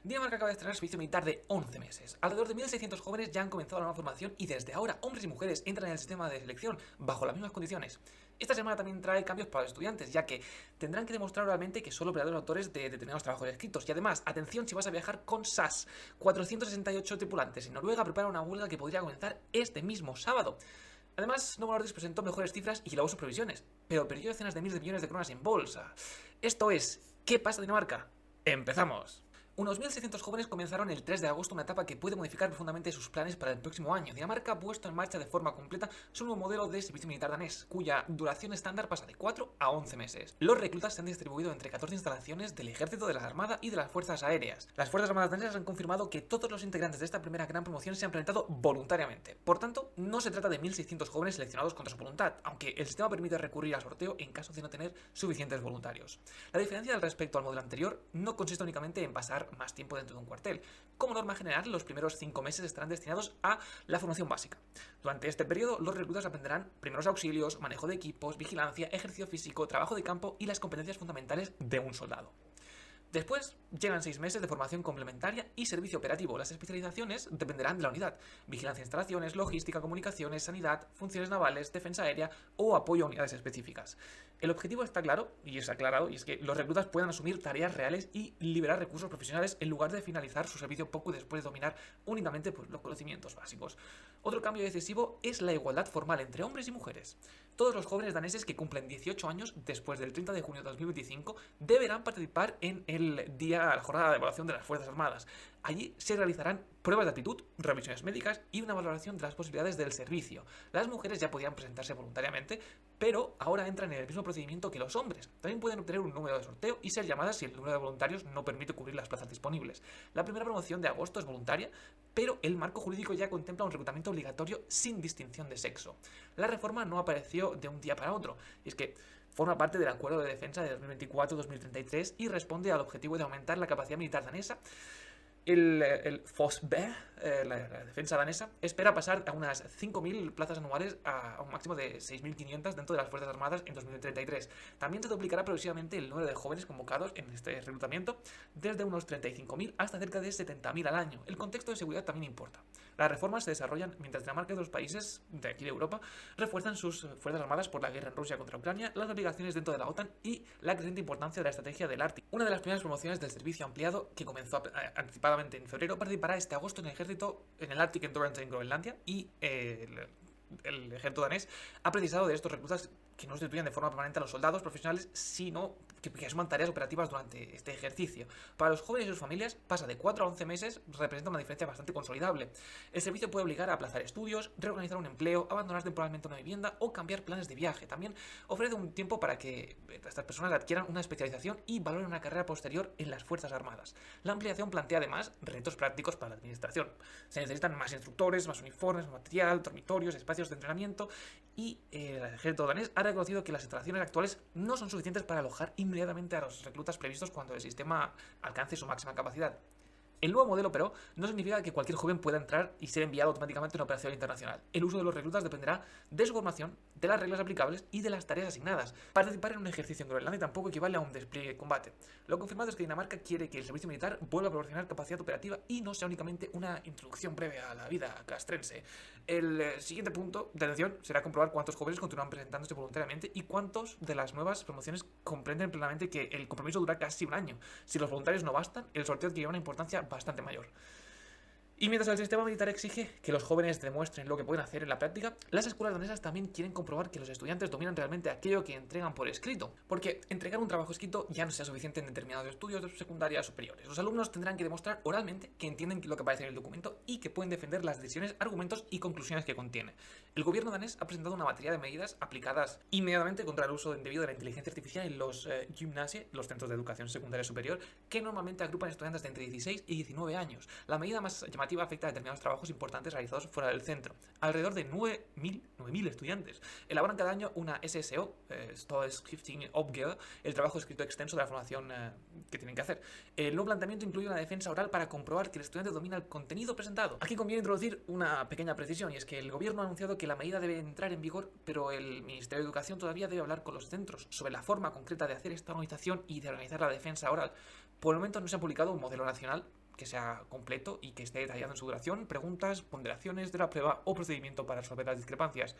Dinamarca acaba de estrenar servicio militar de 11 meses. Alrededor de 1.600 jóvenes ya han comenzado la nueva formación y desde ahora hombres y mujeres entran en el sistema de selección bajo las mismas condiciones. Esta semana también trae cambios para los estudiantes, ya que tendrán que demostrar oralmente que son los verdaderos autores de determinados trabajos escritos. Y además, atención si vas a viajar con SAS. 468 tripulantes en Noruega preparan una huelga que podría comenzar este mismo sábado. Además, Novo Nordisk presentó mejores cifras y elevó sus previsiones, pero perdió decenas de miles de millones de coronas en bolsa. Esto es, ¿qué pasa en Dinamarca? ¡Empezamos! Unos 1.600 jóvenes comenzaron el 3 de agosto una etapa que puede modificar profundamente sus planes para el próximo año. Dinamarca ha puesto en marcha de forma completa su nuevo modelo de servicio militar danés, cuya duración estándar pasa de 4 a 11 meses. Los reclutas se han distribuido entre 14 instalaciones del ejército, de la armada y de las fuerzas aéreas. Las fuerzas armadas danesas han confirmado que todos los integrantes de esta primera gran promoción se han presentado voluntariamente. Por tanto, no se trata de 1.600 jóvenes seleccionados contra su voluntad, aunque el sistema permite recurrir al sorteo en caso de no tener suficientes voluntarios. La diferencia respecto al modelo anterior no consiste únicamente en pasar más tiempo dentro de un cuartel. Como norma general, los primeros 5 meses estarán destinados a la formación básica. Durante este periodo, los reclutas aprenderán primeros auxilios, manejo de equipos, vigilancia, ejercicio físico, trabajo de campo y las competencias fundamentales de un soldado. Después llegan 6 meses de formación complementaria y servicio operativo. Las especializaciones dependerán de la unidad: vigilancia de instalaciones, logística, comunicaciones, sanidad, funciones navales, defensa aérea o apoyo a unidades específicas. El objetivo está claro y es aclarado, y es que los reclutas puedan asumir tareas reales y liberar recursos profesionales en lugar de finalizar su servicio poco después de dominar únicamente los conocimientos básicos. Otro cambio decisivo es la igualdad formal entre hombres y mujeres. Todos los jóvenes daneses que cumplen 18 años después del 30 de junio de 2025 deberán participar en la jornada de evaluación de las Fuerzas Armadas. Allí se realizarán pruebas de aptitud, revisiones médicas y una valoración de las posibilidades del servicio. Las mujeres ya podían presentarse voluntariamente, pero ahora entran en el mismo procedimiento que los hombres. También pueden obtener un número de sorteo y ser llamadas si el número de voluntarios no permite cubrir las plazas disponibles. La primera promoción de agosto es voluntaria, pero el marco jurídico ya contempla un reclutamiento obligatorio sin distinción de sexo. La reforma no apareció de un día para otro, y es que forma parte del Acuerdo de Defensa de 2024-2033 y responde al objetivo de aumentar la capacidad militar danesa. El FOSB, la defensa danesa, espera pasar a unas 5.000 plazas anuales a un máximo de 6.500 dentro de las Fuerzas Armadas en 2033. También se duplicará progresivamente el número de jóvenes convocados en este reclutamiento, desde unos 35.000 hasta cerca de 70.000 al año. El contexto de seguridad también importa. Las reformas se desarrollan mientras Dinamarca y otros países de aquí de Europa refuerzan sus Fuerzas Armadas por la guerra en Rusia contra Ucrania, las obligaciones dentro de la OTAN y la creciente importancia de la estrategia del Ártico. Una de las primeras promociones del servicio ampliado, que comenzó anticipadamente en febrero, participará este agosto en el ejército, en el Arctic Endurance en Groenlandia, y el ejército danés ha precisado de estos reclutas que no sustituyan de forma permanente a los soldados profesionales, sino que asuman tareas operativas durante este ejercicio. Para los jóvenes y sus familias, pasa de 4 a 11 meses, representa una diferencia bastante consolidable. El servicio puede obligar a aplazar estudios, reorganizar un empleo, abandonar temporalmente una vivienda o cambiar planes de viaje. También ofrece un tiempo para que estas personas adquieran una especialización y valoren una carrera posterior en las Fuerzas Armadas. La ampliación plantea además retos prácticos para la administración. Se necesitan más instructores, más uniformes, más material, dormitorios, espacios de entrenamiento, y el ejército danés ha reconocido que las instalaciones actuales no son suficientes para alojar inmediatamente a los reclutas previstos cuando el sistema alcance su máxima capacidad. El nuevo modelo, pero, no significa que cualquier joven pueda entrar y ser enviado automáticamente a una operación internacional. El uso de los reclutas dependerá de su formación, de las reglas aplicables y de las tareas asignadas. Participar en un ejercicio en Groenlandia tampoco equivale a un despliegue de combate. Lo confirmado es que Dinamarca quiere que el servicio militar vuelva a proporcionar capacidad operativa y no sea únicamente una introducción breve a la vida castrense. El siguiente punto de atención será comprobar cuántos jóvenes continúan presentándose voluntariamente y cuántos de las nuevas promociones comprenden plenamente que el compromiso dura casi un año. Si los voluntarios no bastan, el sorteo adquiere una importancia bastante mayor. Y mientras el sistema militar exige que los jóvenes demuestren lo que pueden hacer en la práctica, las escuelas danesas también quieren comprobar que los estudiantes dominan realmente aquello que entregan por escrito, porque entregar un trabajo escrito ya no sea suficiente en determinados estudios de secundaria superiores. Los alumnos tendrán que demostrar oralmente que entienden lo que aparece en el documento y que pueden defender las decisiones, argumentos y conclusiones que contiene. El gobierno danés ha presentado una batería de medidas aplicadas inmediatamente contra el uso indebido de la inteligencia artificial en los gymnasie, los centros de educación secundaria superior, que normalmente agrupan estudiantes de entre 16 y 19 años. La medida más llamativa afecta a determinados trabajos importantes realizados fuera del centro. Alrededor de 9.000 estudiantes elaboran cada año una SSO, Skriftlig Opgave, el trabajo escrito extenso de la formación que tienen que hacer. El nuevo planteamiento incluye una defensa oral para comprobar que el estudiante domina el contenido presentado. Aquí conviene introducir una pequeña precisión, y es que el gobierno ha anunciado que la medida debe entrar en vigor, pero el Ministerio de Educación todavía debe hablar con los centros sobre la forma concreta de hacer esta organización y de organizar la defensa oral. Por el momento no se ha publicado un modelo nacional que sea completo y que esté detallado en su duración, preguntas, ponderaciones de la prueba o procedimiento para resolver las discrepancias.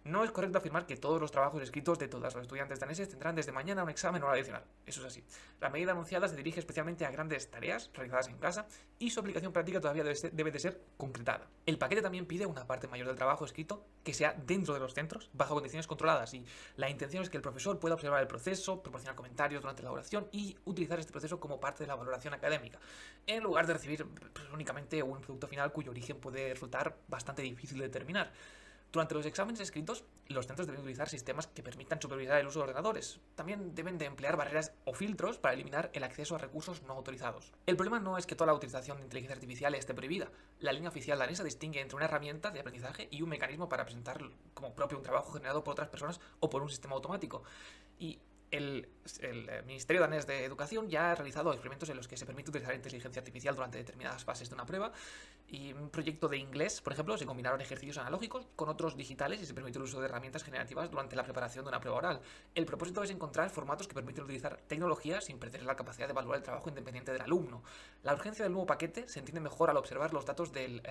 No es correcto afirmar que todos los trabajos escritos de todos los estudiantes daneses tendrán desde mañana un examen oral adicional. Eso es así. La medida anunciada se dirige especialmente a grandes tareas realizadas en casa y su aplicación práctica todavía debe de ser concretada. El paquete también pide una parte mayor del trabajo escrito que sea dentro de los centros, bajo condiciones controladas, y la intención es que el profesor pueda observar el proceso, proporcionar comentarios durante la elaboración y utilizar este proceso como parte de la valoración académica, en lugar de recibir únicamente un producto final cuyo origen puede resultar bastante difícil de determinar. Durante los exámenes escritos, los centros deben utilizar sistemas que permitan supervisar el uso de ordenadores. También deben de emplear barreras o filtros para eliminar el acceso a recursos no autorizados. El problema no es que toda la utilización de inteligencia artificial esté prohibida. La línea oficial danesa distingue entre una herramienta de aprendizaje y un mecanismo para presentar como propio un trabajo generado por otras personas o por un sistema automático. Y el Ministerio danés de Educación ya ha realizado experimentos en los que se permite utilizar inteligencia artificial durante determinadas fases de una prueba, y un proyecto de inglés, por ejemplo, se combinaron ejercicios analógicos con otros digitales y se permite el uso de herramientas generativas durante la preparación de una prueba oral. El propósito es encontrar formatos que permiten utilizar tecnología sin perder la capacidad de evaluar el trabajo independiente del alumno. La urgencia del nuevo paquete se entiende mejor al observar los datos del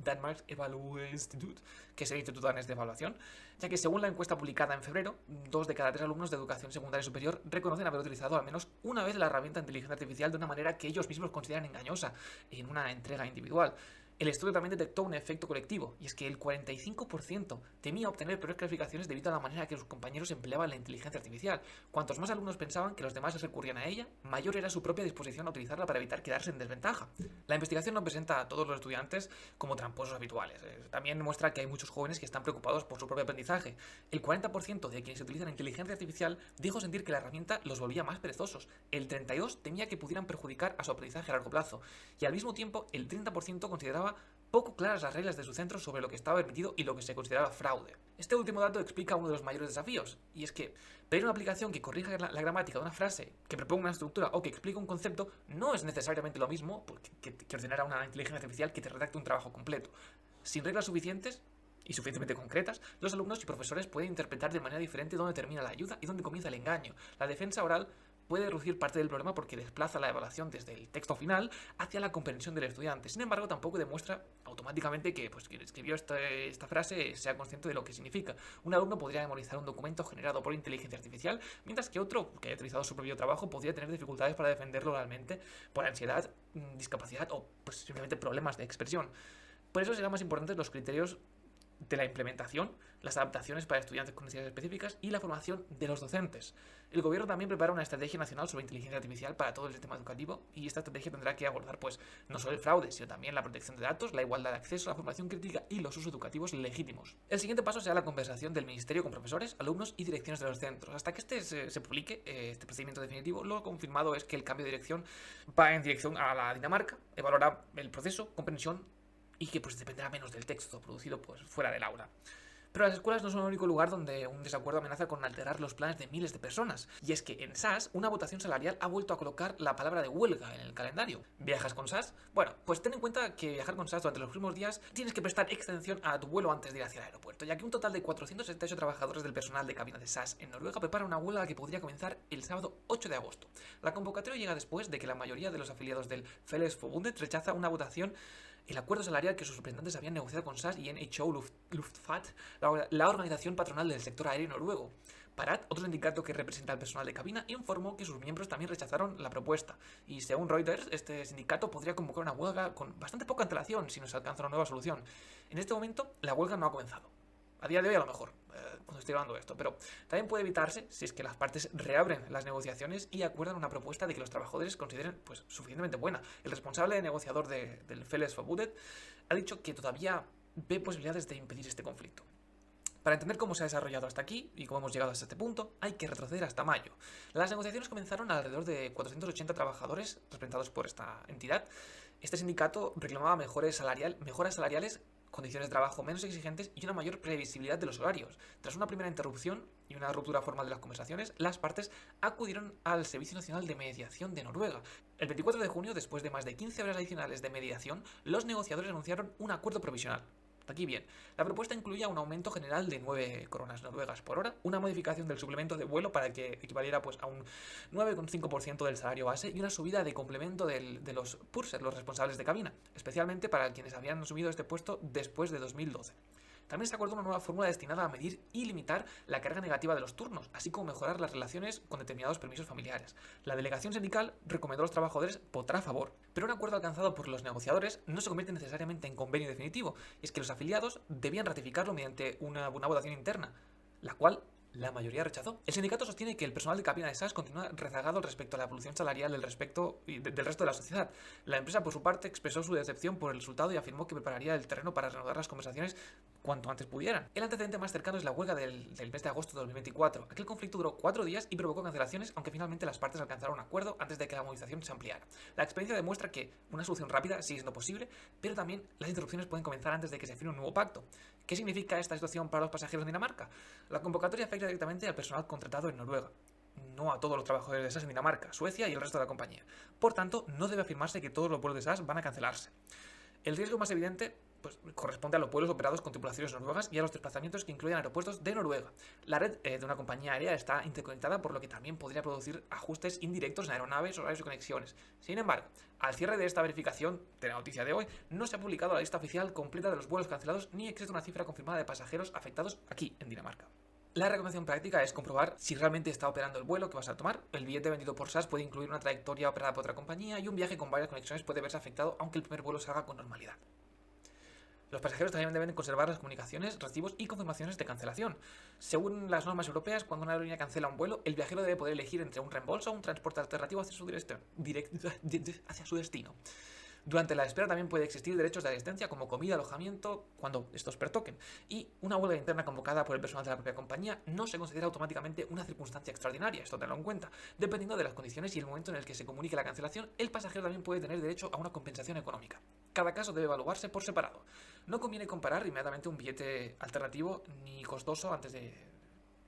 Denmark Evaluation Institute, que es el Instituto Danés de Evaluación, ya que según la encuesta publicada en febrero, 2 de cada 3 alumnos de educación secundaria superior reconocen haber utilizado al menos una vez la herramienta de inteligencia artificial de una manera que ellos mismos consideran engañosa en una entrega individual. El estudio también detectó un efecto colectivo, y es que el 45% temía obtener peores calificaciones debido a la manera que sus compañeros empleaban la inteligencia artificial. Cuantos más alumnos pensaban que los demás recurrían a ella, mayor era su propia disposición a utilizarla para evitar quedarse en desventaja. La investigación no presenta a todos los estudiantes como tramposos habituales. También muestra que hay muchos jóvenes que están preocupados por su propio aprendizaje. El 40% de quienes utilizan inteligencia artificial dijo sentir que la herramienta los volvía más perezosos. El 32% temía que pudieran perjudicar a su aprendizaje a largo plazo. Y al mismo tiempo, el 30% consideraba poco claras las reglas de su centro sobre lo que estaba permitido y lo que se consideraba fraude. Este último dato explica uno de los mayores desafíos, y es que pedir una aplicación que corrija la gramática de una frase, que proponga una estructura o que explique un concepto no es necesariamente lo mismo que ordenar a una inteligencia artificial que te redacte un trabajo completo. Sin reglas suficientes y suficientemente concretas, los alumnos y profesores pueden interpretar de manera diferente dónde termina la ayuda y dónde comienza el engaño. La defensa oral puede reducir parte del problema porque desplaza la evaluación desde el texto final hacia la comprensión del estudiante. Sin embargo, tampoco demuestra automáticamente que quien escribió esta frase sea consciente de lo que significa. Un alumno podría memorizar un documento generado por inteligencia artificial, mientras que otro, que haya utilizado su propio trabajo, podría tener dificultades para defenderlo oralmente por ansiedad, discapacidad o simplemente problemas de expresión. Por eso serán más importantes los criterios de la implementación, las adaptaciones para estudiantes con necesidades específicas y la formación de los docentes. El gobierno también prepara una estrategia nacional sobre inteligencia artificial para todo el sistema educativo, y esta estrategia tendrá que abordar no solo el fraude, sino también la protección de datos, la igualdad de acceso, la formación crítica y los usos educativos legítimos. El siguiente paso será la conversación del ministerio con profesores, alumnos y direcciones de los centros. Hasta que se publique este procedimiento definitivo, lo confirmado es que el cambio de dirección va en dirección a la Dinamarca, evaluará el proceso, comprensión, y que dependerá menos del texto producido fuera del aula. Pero las escuelas no son el único lugar donde un desacuerdo amenaza con alterar los planes de miles de personas. Y es que en SAS, una votación salarial ha vuelto a colocar la palabra de huelga en el calendario. ¿Viajas con SAS? Bueno, pues ten en cuenta que viajar con SAS durante los próximos días tienes que prestar extensión a tu vuelo antes de ir hacia el aeropuerto, ya que un total de 468 trabajadores del personal de cabina de SAS en Noruega preparan una huelga que podría comenzar el sábado 8 de agosto. La convocatoria llega después de que la mayoría de los afiliados del Fellesforbundet rechaza una votación el acuerdo salarial que sus representantes habían negociado con SAS y NHO Luftfart, la organización patronal del sector aéreo noruego. Parat, otro sindicato que representa al personal de cabina, informó que sus miembros también rechazaron la propuesta. Y según Reuters, este sindicato podría convocar una huelga con bastante poca antelación si no se alcanza una nueva solución. En este momento, la huelga no ha comenzado. A día de hoy a lo mejor, cuando estoy grabando esto, pero también puede evitarse si es que las partes reabren las negociaciones y acuerdan una propuesta de que los trabajadores consideren suficientemente buena. El responsable negociador del Fellesforbundet ha dicho que todavía ve posibilidades de impedir este conflicto. Para entender cómo se ha desarrollado hasta aquí y cómo hemos llegado hasta este punto, hay que retroceder hasta mayo. Las negociaciones comenzaron alrededor de 480 trabajadores representados por esta entidad. Este sindicato reclamaba mejoras salariales, condiciones de trabajo menos exigentes y una mayor previsibilidad de los horarios. Tras una primera interrupción y una ruptura formal de las conversaciones, las partes acudieron al Servicio Nacional de Mediación de Noruega. El 24 de junio, después de más de 15 horas adicionales de mediación, los negociadores anunciaron un acuerdo provisional. Hasta aquí bien. La propuesta incluía un aumento general de 9 coronas noruegas por hora, una modificación del suplemento de vuelo para que equivaliera pues, a un 9,5% del salario base y una subida de complemento de los pursers, los responsables de cabina, especialmente para quienes habían asumido este puesto después de 2012. También se acordó una nueva fórmula destinada a medir y limitar la carga negativa de los turnos, así como mejorar las relaciones con determinados permisos familiares. La delegación sindical recomendó a los trabajadores votar a favor, pero un acuerdo alcanzado por los negociadores no se convierte necesariamente en convenio definitivo, y es que los afiliados debían ratificarlo mediante una votación interna, la cual la mayoría rechazó. El sindicato sostiene que el personal de cabina de SAS continúa rezagado respecto a la evolución salarial del resto de la sociedad. La empresa, por su parte, expresó su decepción por el resultado y afirmó que prepararía el terreno para reanudar las conversaciones cuanto antes pudieran. El antecedente más cercano es la huelga del mes de agosto de 2024. Aquel conflicto duró 4 días y provocó cancelaciones, aunque finalmente las partes alcanzaron un acuerdo antes de que la movilización se ampliara. La experiencia demuestra que una solución rápida sigue siendo posible, pero también las interrupciones pueden comenzar antes de que se firme un nuevo pacto. ¿Qué significa esta situación para los pasajeros en Dinamarca? La convocatoria afecta directamente al personal contratado en Noruega, no a todos los trabajadores de SAS en Dinamarca, Suecia y el resto de la compañía. Por tanto, no debe afirmarse que todos los vuelos de SAS van a cancelarse. El riesgo más evidente corresponde a los vuelos operados con tripulaciones noruegas y a los desplazamientos que incluyen aeropuertos de Noruega. La red de una compañía aérea está interconectada, por lo que también podría producir ajustes indirectos en aeronaves, horarios y conexiones. Sin embargo, al cierre de esta verificación de la noticia de hoy, no se ha publicado la lista oficial completa de los vuelos cancelados ni existe una cifra confirmada de pasajeros afectados aquí en Dinamarca. La recomendación práctica es comprobar si realmente está operando el vuelo que vas a tomar. El billete vendido por SAS puede incluir una trayectoria operada por otra compañía y un viaje con varias conexiones puede verse afectado aunque el primer vuelo salga con normalidad. Los pasajeros también deben conservar las comunicaciones, recibos y confirmaciones de cancelación. Según las normas europeas, cuando una aerolínea cancela un vuelo, el viajero debe poder elegir entre un reembolso o un transporte alternativo hacia su destino. Durante la espera también puede existir derechos de asistencia como comida, alojamiento, cuando estos pertoquen. Y una huelga interna convocada por el personal de la propia compañía no se considera automáticamente una circunstancia extraordinaria, esto tenlo en cuenta. Dependiendo de las condiciones y el momento en el que se comunique la cancelación, el pasajero también puede tener derecho a una compensación económica. Cada caso debe evaluarse por separado. No conviene comparar inmediatamente un billete alternativo ni costoso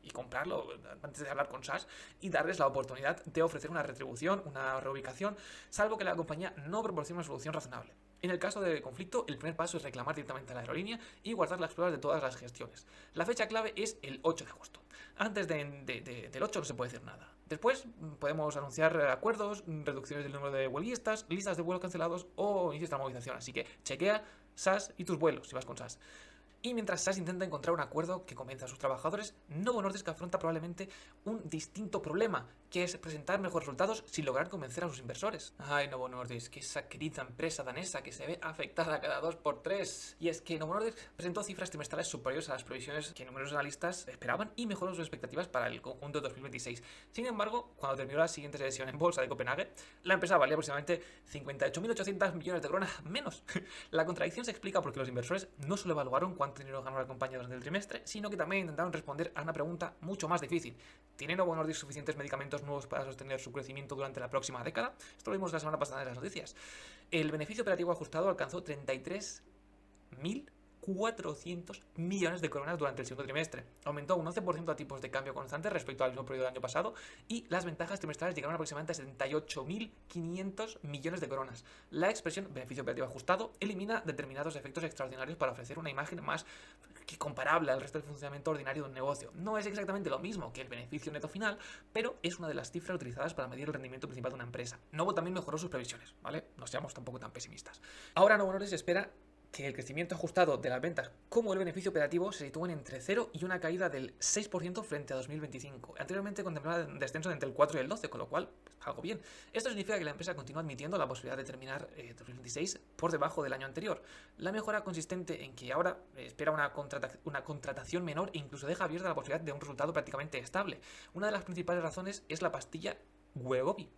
y comprarlo antes de hablar con SAS y darles la oportunidad de ofrecer una retribución, una reubicación, salvo que la compañía no proporcione una solución razonable. En el caso de conflicto, el primer paso es reclamar directamente a la aerolínea y guardar las pruebas de todas las gestiones. La fecha clave es el 8 de agosto. Antes del 8 no se puede decir nada. Después podemos anunciar acuerdos, reducciones del número de huelguistas, listas de vuelos cancelados o inicios de la movilización. Así que chequea SAS y tus vuelos si vas con SAS. Y mientras SAS intenta encontrar un acuerdo que convenza a sus trabajadores, Novo Nordisk afronta probablemente un distinto problema, que es presentar mejores resultados sin lograr convencer a sus inversores. Ay, Novo Nordisk, esa querida empresa danesa que se ve afectada cada 2x3. Y es que Novo Nordisk presentó cifras trimestrales superiores a las previsiones que numerosos analistas esperaban y mejoró sus expectativas para el conjunto de 2026. Sin embargo, cuando terminó la siguiente sesión en bolsa de Copenhague, la empresa valía aproximadamente 58.800 millones de coronas menos. La contradicción se explica porque los inversores no solo evaluaron cuánto dinero ganó la compañía durante el trimestre, sino que también intentaron responder a una pregunta mucho más difícil. ¿Tiene Novo Nordisk suficientes medicamentos nuevos para sostener su crecimiento durante la próxima década? Esto lo vimos la semana pasada en las noticias. El beneficio operativo ajustado alcanzó 33.400 millones de coronas durante el segundo trimestre. Aumentó un 11% a tipos de cambio constante respecto al mismo periodo del año pasado y las ventajas trimestrales llegaron aproximadamente a 78.500 millones de coronas. La expresión beneficio operativo ajustado elimina determinados efectos extraordinarios para ofrecer una imagen más que comparable al resto del funcionamiento ordinario de un negocio. No es exactamente lo mismo que el beneficio neto final, pero es una de las cifras utilizadas para medir el rendimiento principal de una empresa. Novo también mejoró sus previsiones, ¿vale? No seamos tampoco tan pesimistas. Ahora Novo Nordisk espera que el crecimiento ajustado de las ventas como el beneficio operativo se sitúen entre 0 y una caída del 6% frente a 2025. Anteriormente contemplaba un descenso entre el 4 y el 12, con lo cual, algo bien. Esto significa que la empresa continúa admitiendo la posibilidad de terminar 2026 por debajo del año anterior. La mejora consistente en que ahora espera una contratación menor e incluso deja abierta la posibilidad de un resultado prácticamente estable. Una de las principales razones es la pastilla Wegovy.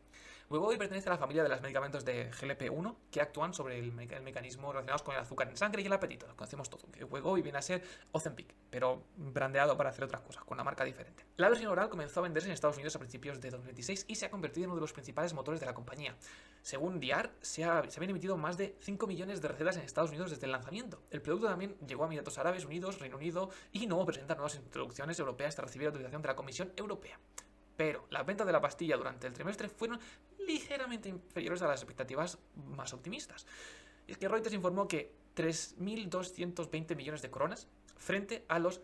Wegovy pertenece a la familia de los medicamentos de GLP-1 que actúan sobre el mecanismo relacionados con el azúcar en sangre y el apetito. Lo conocemos todo. Wegovy viene a ser Ozempic, pero brandeado para hacer otras cosas, con una marca diferente. La versión oral comenzó a venderse en Estados Unidos a principios de 2026 y se ha convertido en uno de los principales motores de la compañía. Según DIAR, se habían emitido más de 5 millones de recetas en Estados Unidos desde el lanzamiento. El producto también llegó a Emiratos Árabes Unidos, Reino Unido y Novo presenta nuevas introducciones europeas tras recibir la autorización de la Comisión Europea. Pero las ventas de la pastilla durante el trimestre fueron ligeramente inferiores a las expectativas más optimistas. Y es que Reuters informó que 3.220 millones de coronas frente a los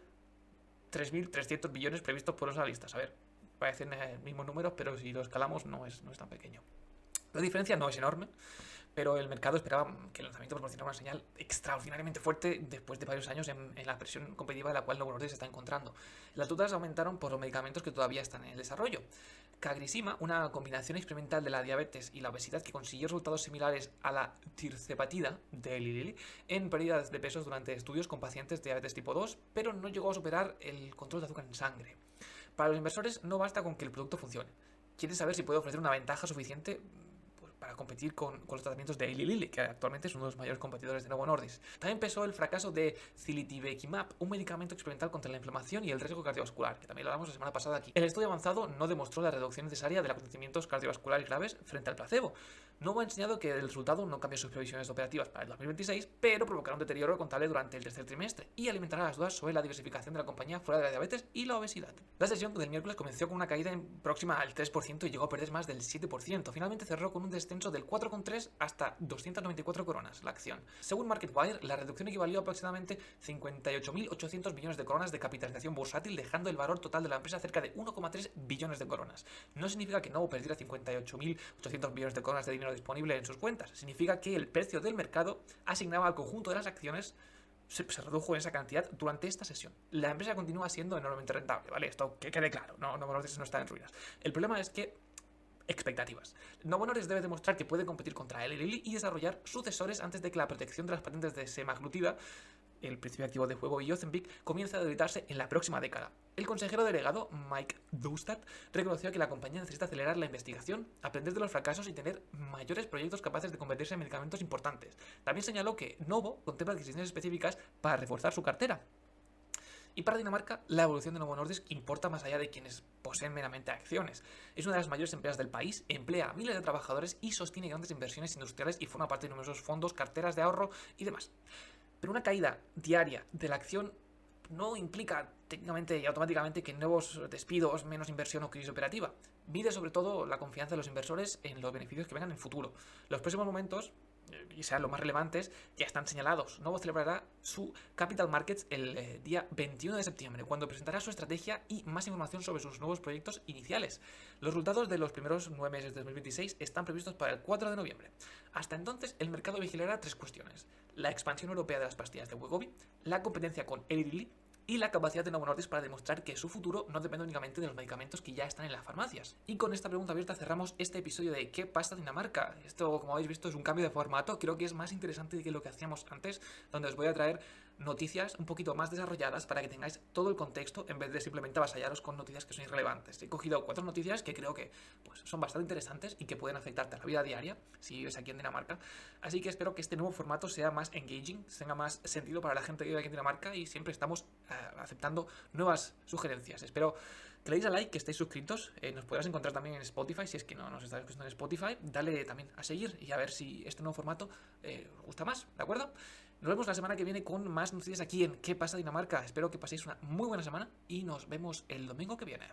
3.300 millones previstos por los analistas. A ver, parecen mismos números, pero si lo escalamos no es tan pequeño. La diferencia no es enorme, pero el mercado esperaba que el lanzamiento proporcionara una señal extraordinariamente fuerte después de varios años en la presión competitiva en la cual Novo Nordisk se está encontrando. Las dudas aumentaron por los medicamentos que todavía están en el desarrollo. Cagrisima, una combinación experimental de la diabetes y la obesidad que consiguió resultados similares a la tirzepatida de Eli Lilly en pérdidas de pesos durante estudios con pacientes de diabetes tipo 2, pero no llegó a superar el control de azúcar en sangre. Para los inversores no basta con que el producto funcione. Quieren saber si puede ofrecer una ventaja suficiente para competir con los tratamientos de Eli Lilly, que actualmente es uno de los mayores competidores de Novo Nordisk. También pesó el fracaso de ziltivekimab, un medicamento experimental contra la inflamación y el riesgo cardiovascular, que también lo hablamos la semana pasada aquí. El estudio avanzado no demostró la reducción necesaria de acontecimientos cardiovasculares graves frente al placebo. Novo ha enseñado que el resultado no cambia sus previsiones operativas para el 2026, pero provocará un deterioro contable durante el tercer trimestre y alimentará las dudas sobre la diversificación de la compañía fuera de la diabetes y la obesidad. La sesión del miércoles comenzó con una caída próxima al 3% y llegó a perder más del 7%. Finalmente cerró con un descenso del 4,3 hasta 294 coronas la acción. Según MarketWire, la reducción equivalió a aproximadamente 58.800 millones de coronas de capitalización bursátil, dejando el valor total de la empresa cerca de 1,3 billones de coronas. No significa que Novo perdiera 58.800 millones de coronas de dinero disponible en sus cuentas. Significa que el precio del mercado asignado al conjunto de las acciones se redujo en esa cantidad durante esta sesión. La empresa continúa siendo enormemente rentable, ¿vale? Esto que quede claro, no está en ruinas. El problema es que expectativas. Novo Nordisk debe demostrar que puede competir contra Eli Lilly y desarrollar sucesores antes de que la protección de las patentes de semaglutida, el principio activo de juego, y Ozempic comience a debilitarse en la próxima década. El consejero delegado, Mike Doustad, reconoció que la compañía necesita acelerar la investigación, aprender de los fracasos y tener mayores proyectos capaces de convertirse en medicamentos importantes. También señaló que Novo contempla adquisiciones específicas para reforzar su cartera. Y para Dinamarca, la evolución de Novo Nordisk importa más allá de quienes poseen meramente acciones. Es una de las mayores empresas del país, emplea a miles de trabajadores y sostiene grandes inversiones industriales y forma parte de numerosos fondos, carteras de ahorro y demás. Pero una caída diaria de la acción no implica técnicamente y automáticamente que nuevos despidos, menos inversión o crisis operativa. Mide sobre todo la confianza de los inversores en los beneficios que vengan en el futuro. Los próximos momentos, y sean los más relevantes, ya están señalados. Novo celebrará su Capital Markets el día 21 de septiembre, cuando presentará su estrategia y más información sobre sus nuevos proyectos iniciales. Los resultados de los primeros 9 meses de 2026 están previstos para el 4 de noviembre. Hasta entonces, el mercado vigilará tres cuestiones: la expansión europea de las pastillas de Wegovy, la competencia con Eli Lilly y la capacidad de Novo Nordisk para demostrar que su futuro no depende únicamente de los medicamentos que ya están en las farmacias. Y con esta pregunta abierta cerramos este episodio de ¿Qué pasa en Dinamarca? Esto, como habéis visto, es un cambio de formato. Creo que es más interesante que lo que hacíamos antes, donde os voy a traer noticias un poquito más desarrolladas para que tengáis todo el contexto en vez de simplemente avasallaros con noticias que son irrelevantes. He cogido 4 noticias que creo que son bastante interesantes y que pueden afectarte a la vida diaria si vives aquí en Dinamarca. Así que espero que este nuevo formato sea más engaging, tenga más sentido para la gente que vive aquí en Dinamarca, y siempre estamos aceptando nuevas sugerencias. Espero que le deis a like, que estéis suscritos. Nos podrás encontrar también en Spotify, si es que no nos estáis escuchando en Spotify. Dale también a seguir y a ver si este nuevo formato os gusta más, ¿de acuerdo? Nos vemos la semana que viene con más noticias aquí en ¿Qué pasa Dinamarca? Espero que paséis una muy buena semana y nos vemos el domingo que viene.